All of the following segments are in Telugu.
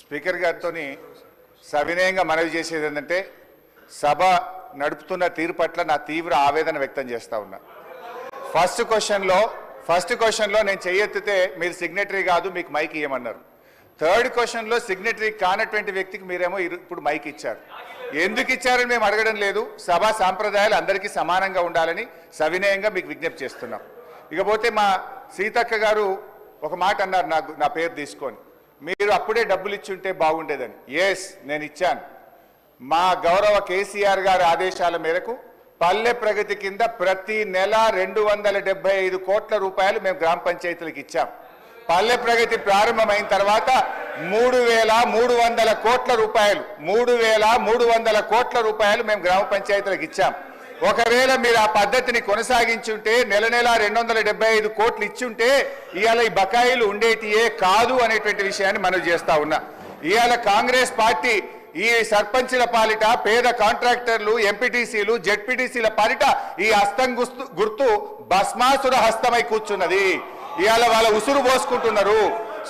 స్పీకర్ గారితో సవినయంగా మనవి చేసేది ఏంటంటే సభ నడుపుతున్న తీరు పట్ల నా తీవ్ర ఆవేదన వ్యక్తం చేస్తా ఉన్నా. ఫస్ట్ క్వశ్చన్లో నేను చెయ్యెత్తితే మీరు సిగ్నేటరీ కాదు, మీకు మైక్ ఇవ్వమన్నారు. థర్డ్ క్వశ్చన్లో సిగ్నేటరీ కానటువంటి వ్యక్తికి మీరేమో ఇప్పుడు మైక్ ఇచ్చారు. ఎందుకు ఇచ్చారని మేము అడగడం లేదు. సభా సాంప్రదాయాలు అందరికీ సమానంగా ఉండాలని సవినయంగా మీకు విజ్ఞప్తి చేస్తున్నాం. ఇకపోతే మా సీతక్క గారు ఒక మాట అన్నారు, నా పేరు తీసుకొని, మీరు అప్పుడే డబ్బులు ఇచ్చి ఉంటే బాగుండేదని. ఎస్, నేను ఇచ్చాను. మా గౌరవ కేసీఆర్ గారి ఆదేశాల మేరకు పల్లె ప్రగతి కింద ప్రతి నెల 275 కోట్ల రూపాయలు మేము గ్రామ పంచాయతీలకు ఇచ్చాం. పల్లె ప్రగతి ప్రారంభమైన తర్వాత 3,300 కోట్ల రూపాయలు 3,300 కోట్ల రూపాయలు మేము గ్రామ పంచాయతీలకు ఇచ్చాం. ఒకవేళ మీరు ఆ పద్ధతిని కొనసాగించుంటే నెల 275 కోట్లు ఇచ్చుంటే ఇవాళ ఈ బకాయిలు ఉండేటియే కాదు అనేటువంటి విషయాన్ని మనం చేస్తా ఉన్నా. ఇవాళ కాంగ్రెస్ పార్టీ ఈ సర్పంచుల పాలిట పేద కాంట్రాక్టర్లు, ఎంపీటీసీలు, జెడ్పీటీసీల పాలిట ఈ హస్తం గుర్తు భస్మాసుర హస్తమై కూర్చున్నది. ఇవాళ వాళ్ళ ఉసురు పోసుకుంటున్నారు.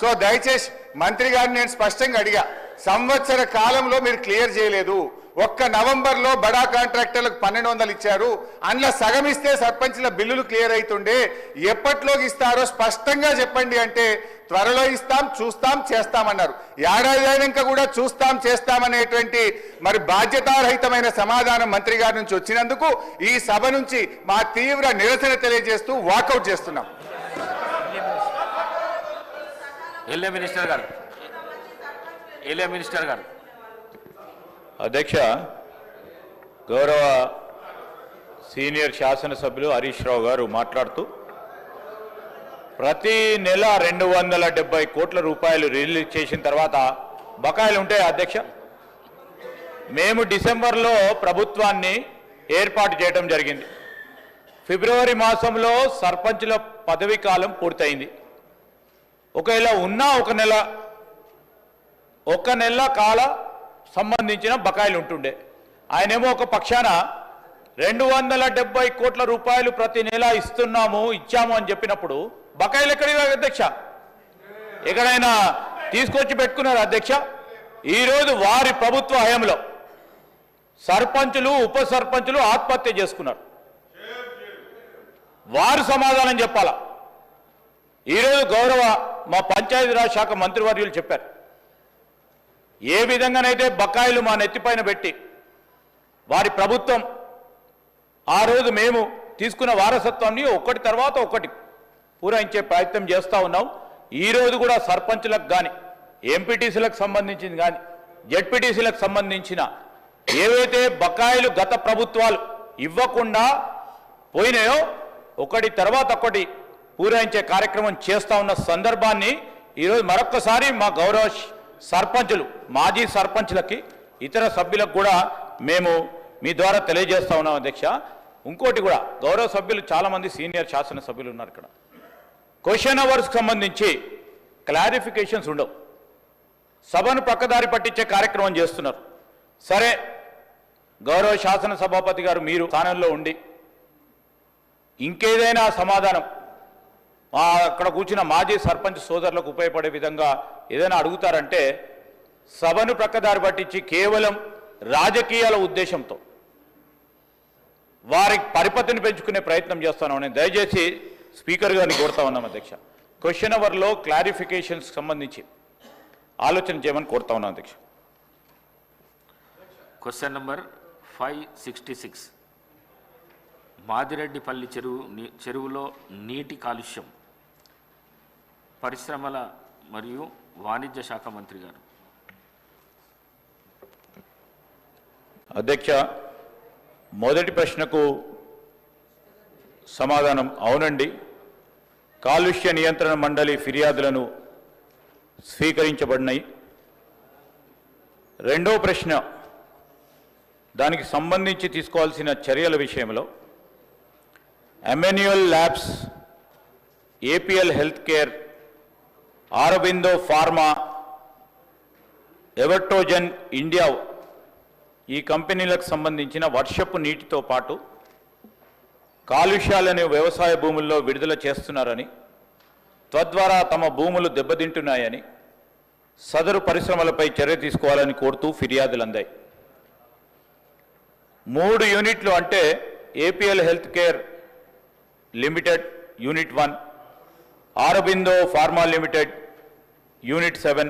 సో దయచేసి మంత్రి గారిని నేను స్పష్టంగా అడిగా, సంవత్సర కాలంలో మీరు క్లియర్ చేయలేదు. ఒక్క నవంబర్లో బడా కాంట్రాక్టర్లకు 1,200 ఇచ్చారు. అందులో సగం ఇస్తే సర్పంచ్ల బిల్లులు క్లియర్ అవుతుండే. ఎప్పట్లోకి ఇస్తారో స్పష్టంగా చెప్పండి అంటే త్వరలో ఇస్తాం, చూస్తాం, చేస్తామన్నారు. ఏడాది అయినాక కూడా చూస్తాం, చేస్తామనేటువంటి మరి బాధ్యతారహితమైన సమాధానం మంత్రి గారి నుంచి వచ్చినందుకు ఈ సభ నుంచి మా తీవ్ర నిరసన తెలియజేస్తూ వాకౌట్ చేస్తున్నాం. మినిస్టర్ గారు అధ్యక్ష, గౌరవ సీనియర్ శాసనసభ్యులు హరీష్ రావు గారు మాట్లాడుతూ ప్రతి నెల 270 కోట్ల రూపాయలు రిలీజ్ చేసిన తర్వాత బకాయిలు ఉంటాయి. అధ్యక్ష, మేము డిసెంబర్లో ప్రభుత్వాన్ని ఏర్పాటు చేయడం జరిగింది. ఫిబ్రవరి మాసంలో సర్పంచుల పదవీ కాలం పూర్తయింది. ఒకవేళ ఉన్నా ఒక నెల కాల సంబంధించిన బకాయిలు ఉంటుండే. ఆయనేమో ఒక పక్షాన 270 కోట్ల రూపాయలు ప్రతి నెల ఇచ్చాము అని చెప్పినప్పుడు బకాయిలు ఎక్కడివి అధ్యక్ష? ఎక్కడైనా తీసుకొచ్చి పెట్టుకున్నారు అధ్యక్ష? ఈరోజు వారి ప్రభుత్వ హయాంలో సర్పంచులు, ఉప సర్పంచులు ఆత్మహత్య చేసుకున్నారు. వారు సమాధానం చెప్పాలా? ఈరోజు గౌరవ మా పంచాయతీరాజ్ శాఖ మంత్రివర్యులు చెప్పారు, ఏ విధంగానైతే బకాయిలు మా నెత్తిపైన పెట్టి వారి ప్రభుత్వం ఆ రోజు మేము తీసుకున్న వారసత్వాన్ని ఒకటి తర్వాత ఒకటి పూరించే ప్రయత్నం చేస్తూ ఉన్నాం. ఈరోజు కూడా సర్పంచులకు కానీ, ఎంపీటీసీలకు సంబంధించింది కానీ, జెడ్పీటీసీలకు సంబంధించిన ఏవైతే బకాయిలు గత ప్రభుత్వాలు ఇవ్వకుండా పోయినాయో ఒకటి తర్వాత ఒకటి పూరించే కార్యక్రమం చేస్తూ ఉన్న సందర్భాన్ని ఈరోజు మరొక్కసారి మా గౌరవ సర్పంచులు, మాజీ సర్పంచులకి, ఇతర సభ్యులకు కూడా మేము మీ ద్వారా తెలియజేస్తా ఉన్నాం అధ్యక్ష. ఇంకోటి కూడా, గౌరవ సభ్యులు చాలామంది సీనియర్ శాసనసభ్యులు ఉన్నారు ఇక్కడ. క్వశ్చన్ అవర్స్కి సంబంధించి క్లారిఫికేషన్స్ ఉండవు. సభను పక్కదారి పట్టించే కార్యక్రమం చేస్తున్నారు. సరే, గౌరవ శాసనసభాపతి గారు మీరు స్థానంలో ఉండి ఇంకేదైనా సమాధానం అక్కడ కూర్చున్న మాజీ సర్పంచ్ సోదరులకు ఉపయోగపడే విధంగా ఏదైనా అడుగుతారంటే సభను ప్రక్కదారి పట్టించి కేవలం రాజకీయాల ఉద్దేశంతో వారి పరిపతిని పెంచుకునే ప్రయత్నం చేస్తున్నామని దయచేసి స్పీకర్ గారిని కోరుతా ఉన్నాం అధ్యక్ష. క్వశ్చన్ అవర్లో క్లారిఫికేషన్స్ సంబంధించి ఆలోచన చేయమని కోరుతా ఉన్నాం అధ్యక్ష. క్వశ్చన్ నంబర్ 566, మాదిరెడ్డిపల్లి చెరువులో నీటి కాలుష్యం, పరిశ్రమల మరియు వాణిజ్య శాఖ మంత్రి గారు. అధ్యక్ష, మొదటి ప్రశ్నకు సమాధానం అవునండి. కాలుష్య నియంత్రణ మండలి ఫిర్యాదులను స్వీకరించబడినాయి. రెండో ప్రశ్న, దానికి సంబంధించి తీసుకోవాల్సిన చర్యల విషయంలో Emmanuel labs, APL health care, Aurobindo pharma, Evertogen India ఈ కంపెనీలకు సంబంధించిన వర్షపు నీటితో పాటు కాలుష్యాలను వ్యవసాయ భూముల్లో విడుదల చేస్తున్నారని, తద్వారా తమ భూములు దెబ్బతింటున్నాయని సదరు పరిశ్రమలపై చర్య తీసుకోవాలని కోరుతూ ఫిర్యాదులు అందాయి. 3 యూనిట్లు అంటే APL health care limited unit 1, Aurobindo pharma limited unit 7,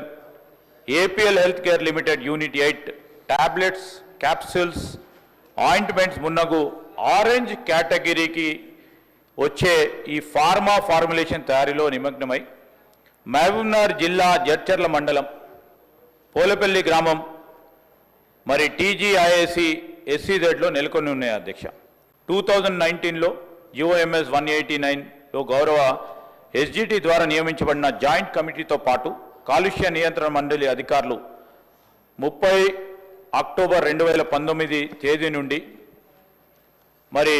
APL health care limited unit 8 tablets, capsules, ointments మున్నగు ఆరెంజ్ కేటగిరీకి వచ్చే ఈ ఫార్మా ఫార్ములేషన్ తయారీలో నిమగ్నమై మహబూబ్నగర్ జిల్లా జడ్చర్ల మండలం పోలేపల్లి గ్రామం మరి టీజీఐఏసీ ఎస్సీజెడ్లో నెలకొని ఉన్నాయి అధ్యక్ష. 2019లో జిఓఎంఎస్ 189లో గౌరవ ఎస్జిటి ద్వారా నియమించబడిన జాయింట్ కమిటీతో పాటు కాలుష్య నియంత్రణ మండలి అధికారులు 30 అక్టోబర్ 2019 తేదీ నుండి మరి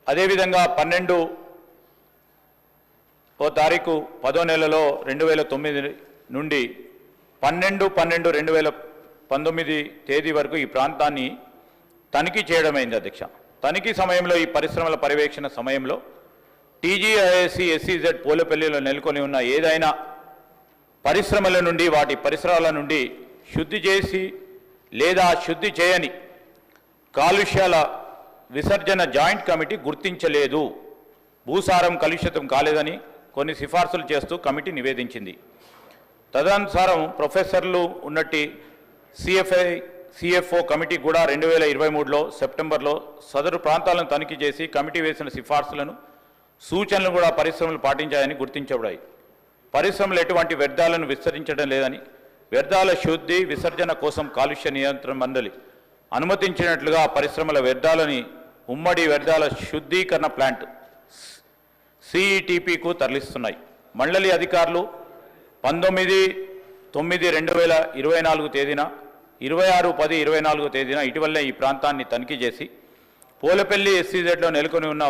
అదేవిధంగా 12వ తారీఖు 10వ నెలలో 2009 నుండి 12/12/2019 తేదీ వరకు ఈ ప్రాంతాన్ని తనిఖీ చేయడమైంది అధ్యక్ష. తనిఖీ సమయంలో ఈ పరిశ్రమల పర్యవేక్షణ సమయంలో టీజీఐఏసీ ఎస్సీజెడ్ పోలేపల్లిలో నెలకొని ఉన్న ఏదైనా పరిశ్రమల నుండి వాటి పరిసరాల నుండి శుద్ధి చేసి లేదా శుద్ధి చేయని కాలుష్యాల విసర్జన జాయింట్ కమిటీ గుర్తించలేదు. భూసారం కలుషితం కాలేదని కొన్ని సిఫార్సులు చేస్తూ కమిటీ నివేదించింది. తదనుసారం ప్రొఫెసర్లు ఉన్నట్టి సిఎఫ్ఓ కమిటీ కూడా 2023లో సెప్టెంబర్లో సదరు ప్రాంతాలను తనిఖీ చేసి కమిటీ వేసిన సిఫార్సులను సూచనలు కూడా పరిశ్రమలు పాటించాయని గుర్తించబడాయి. పరిశ్రమలు ఎటువంటి వ్యర్థాలను విస్తరించడం లేదని, వ్యర్థాల శుద్ధి విసర్జన కోసం కాలుష్య నియంత్రణ మండలి అనుమతించినట్లుగా పరిశ్రమల వ్యర్థాలని ఉమ్మడి వ్యర్థాల శుద్ధీకరణ ప్లాంట్ సిఈటిపికు తరలిస్తున్నాయి. మండలి అధికారులు 19/9/2024 తేదీన 26/10/24 తేదీన ఇటీవలనే ఈ ప్రాంతాన్ని తనిఖీ చేసి పోలేపల్లి ఎస్సీజెడ్లో నెలకొని ఉన్న